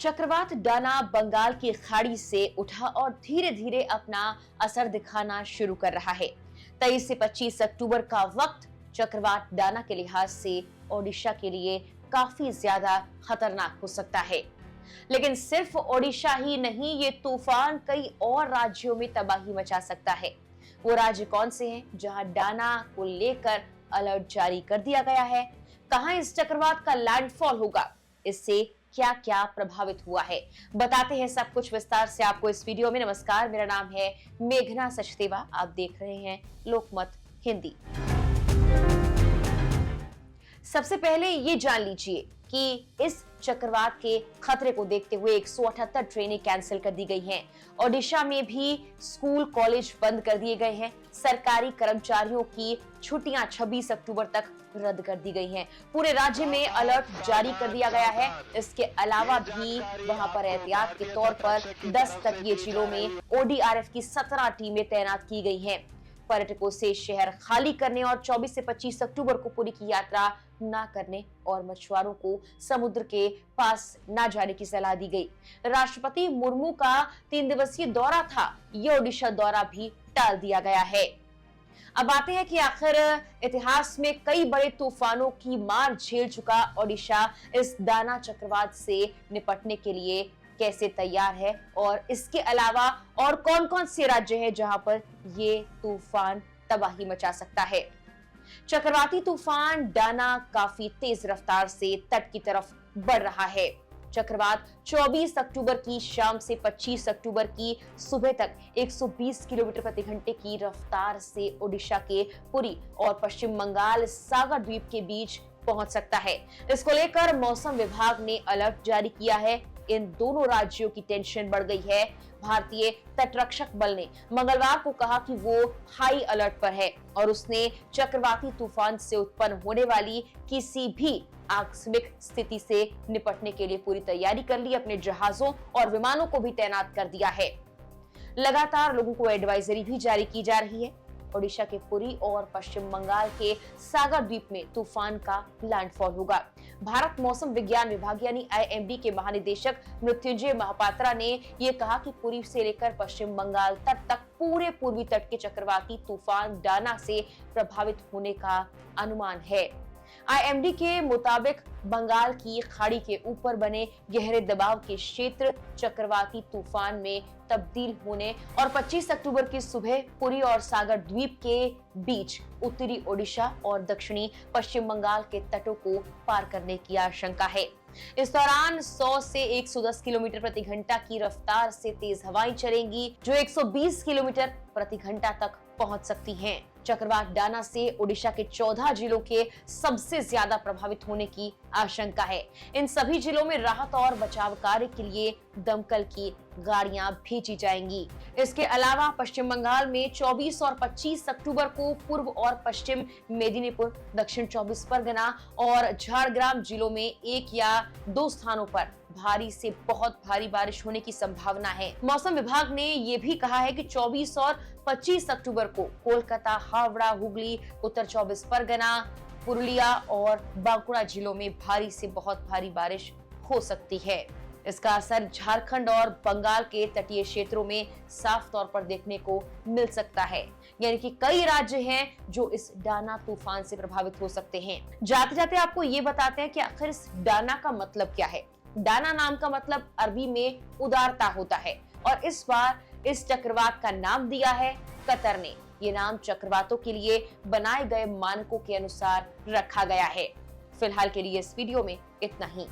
चक्रवात डाना बंगाल की खाड़ी से उठा और धीरे धीरे अपना असर दिखाना शुरू कर रहा है। 23 से 25 अक्टूबर का वक्त चक्रवात डाना के लिहाज से ओडिशा के लिए काफी ज्यादा खतरनाक हो सकता है। लेकिन सिर्फ ओडिशा ही नहीं, ये तूफान कई और राज्यों में तबाही मचा सकता है। वो राज्य कौन से हैं जहां डाना को लेकर अलर्ट जारी कर दिया गया है? कहां इस चक्रवात का लैंडफॉल होगा? इससे क्या क्या प्रभावित हुआ है, बताते हैं सब कुछ विस्तार से आपको इस वीडियो में। नमस्कार, मेरा नाम है मेघना सचदेवा, आप देख रहे हैं लोकमत हिंदी। सबसे पहले ये जान लीजिए कि इस चक्रवात के खतरे को देखते हुए 178 ट्रेनें कैंसिल कर दी गई हैं। ओडिशा में भी स्कूल कॉलेज बंद कर दिए गए हैं। सरकारी कर्मचारियों की छुट्टियां 26 अक्टूबर तक रद्द कर दी गई हैं। पूरे राज्य में अलर्ट जारी कर दिया गया है। इसके अलावा भी वहां पर एहतियात के तौर पर 10 तटीय जिलों में ओडीआरएफ की 17 टीमें तैनात की गई हैं। पर्यटकों से शहर खाली करने और 24 से 25 अक्टूबर को पुरी की यात्रा ना करने और मछुआरों को समुद्र के पास ना जाने की सलाह दी गई। राष्ट्रपति मुर्मू का 3 दिवसीय दौरा था, यह ओडिशा दौरा भी टाल दिया गया है। अब आते हैं कि आखिर इतिहास में कई बड़े तूफानों की मार झेल चुका ओडिशा इस डाना चक्रवात से निपटने के लिए कैसे तैयार है, और इसके अलावा और कौन कौन से राज्य हैं जहां पर ये तूफान तबाही मचा सकता है। चक्रवाती तूफान डाना काफी तेज रफ्तार से तट की तरफ बढ़ रहा है। चक्रवात 24 अक्टूबर की शाम से 25 अक्टूबर की सुबह तक 120 किलोमीटर प्रति घंटे की रफ्तार से ओडिशा के पुरी और पश्चिम बंगाल सागर द्वीप के बीच पहुंच सकता है। इसको लेकर मौसम विभाग ने अलर्ट जारी किया है। इन दोनों राज्यों की टेंशन बढ़ गई है। भारतीय तटरक्षक बल ने मंगलवार को कहा कि वो हाई अलर्ट पर है और उसने चक्रवाती तूफान से उत्पन्न होने वाली किसी भी आकस्मिक स्थिति से निपटने के लिए पूरी तैयारी कर ली। अपने जहाजों और विमानों को भी तैनात कर दिया है। लगातार लोगों को एडवाइजरी भी जारी की जा रही है। ओडिशा के पुरी और पश्चिम बंगाल के सागर द्वीप में तूफान का लैंडफॉल होगा। भारत मौसम विज्ञान विभाग यानी आईएमडी के महानिदेशक मृत्युंजय महापात्रा ने यह कहा कि पुरी से लेकर पश्चिम बंगाल तट तक पूरे पूर्वी तट के चक्रवाती तूफान डाना से प्रभावित होने का अनुमान है। आईएमडी के मुताबिक बंगाल की खाड़ी के ऊपर बने गहरे दबाव के क्षेत्र चक्रवाती तूफान में तब्दील होने और 25 अक्टूबर की सुबह पुरी और सागर द्वीप के बीच उत्तरी ओडिशा और दक्षिणी पश्चिम बंगाल के तटों को पार करने की आशंका है। इस दौरान 100 से 110 किलोमीटर प्रति घंटा की रफ्तार से तेज हवाएं चलेंगी, जो 120 किलोमीटर प्रति घंटा तक पहुंच सकती हैं। चक्रवात डाना से ओडिशा के 14 जिलों के सबसे ज्यादा प्रभावित होने की आशंका है। इन सभी जिलों में राहत और बचाव कार्य के लिए दमकल की गाड़ियां भेजी जाएंगी। इसके अलावा पश्चिम बंगाल में 24 और 25 अक्टूबर को पूर्व और पश्चिम मेदिनीपुर, दक्षिण 24 परगना और झारग्राम जिलों में 1 या 2 स्थानों पर भारी से बहुत भारी बारिश होने की संभावना है। मौसम विभाग ने यह भी कहा है कि 24 और 25 अक्टूबर को कोलकाता, हावड़ा, हुगली, उत्तर 24 परगना, पुरुलिया और बांकुड़ा जिलों में भारी से बहुत भारी बारिश हो सकती है। इसका असर झारखंड और बंगाल के तटीय क्षेत्रों में साफ तौर पर देखने को मिल सकता है। यानी कि कई राज्य हैं जो इस डाना तूफान से प्रभावित हो सकते हैं। जाते जाते आपको ये बताते हैं कि आखिर इस डाना का मतलब क्या है। डाना नाम का मतलब अरबी में उदारता होता है और इस बार इस चक्रवात का नाम दिया है कतर ने। ये नाम चक्रवातों के लिए बनाए गए मानकों के अनुसार रखा गया है। फिलहाल के लिए इस वीडियो में इतना ही।